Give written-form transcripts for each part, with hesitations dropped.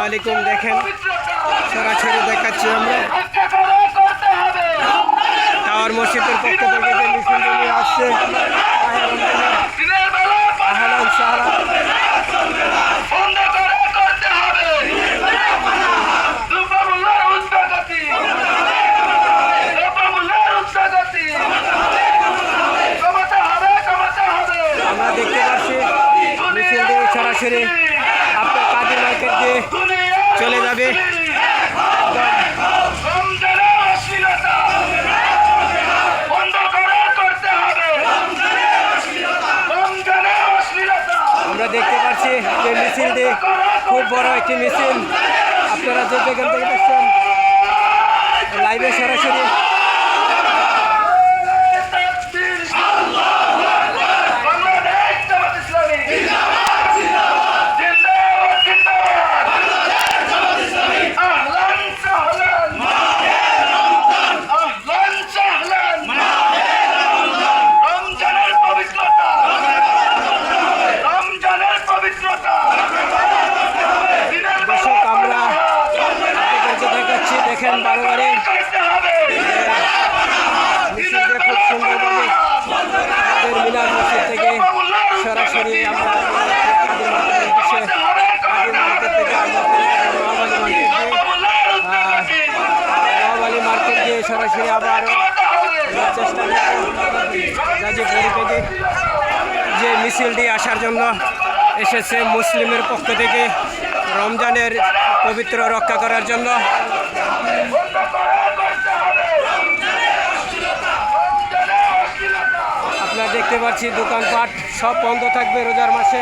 আলাইকুম। দেখেন সরাসরি দেখাচ্ছি আমরা টাওয়ার মসজিদের পক্ষ থেকে যে মিছিল নিয়ে আসছে আহলান সাহলান। আমরা দেখতে পাচ্ছি মিছিল দিয়ে সরাসরি আপনার কাজী মার্কেট দিয়ে চলে যাবে। আমরা দেখতে পাচ্ছি যে মিছিলটি খুব বড় একটি মিছিল। আপনারা যে যেখান থেকে দেখছেন লাইভে সরাসরি দেখেন বারোবারে মিছিলটা খুব সুন্দরভাবে আমাদের মিলাদ মসজিদ থেকে সরাসরি আমরা নোয়াবালি মার্কেট দিয়ে সরাসরি আবার চেষ্টা গাজীপুর থেকে যে মিছিলটি আসার জন্য এসেছে মুসলিমের পক্ষ থেকে রমজানের পবিত্র রক্ষা করার জন্য। আপনারা দেখতে পাচ্ছি দোকানপাট সব বন্ধ থাকবে রোজার মাসে।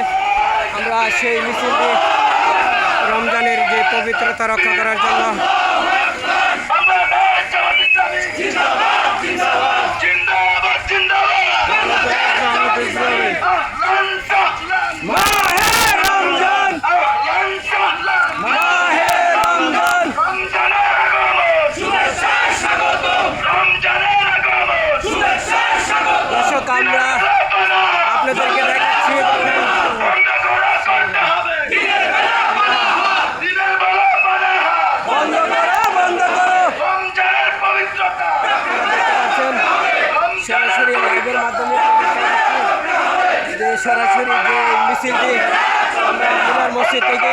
আমরা সেই মিছিলটি রমজানের যে পবিত্রতা রক্ষা করার জন্য আমরা আপনাদেরকে দেখাচ্ছি সরাসরি লাইভের মাধ্যমে যে সরাসরি যে মিছিলটি আমরা মসজিদ থেকে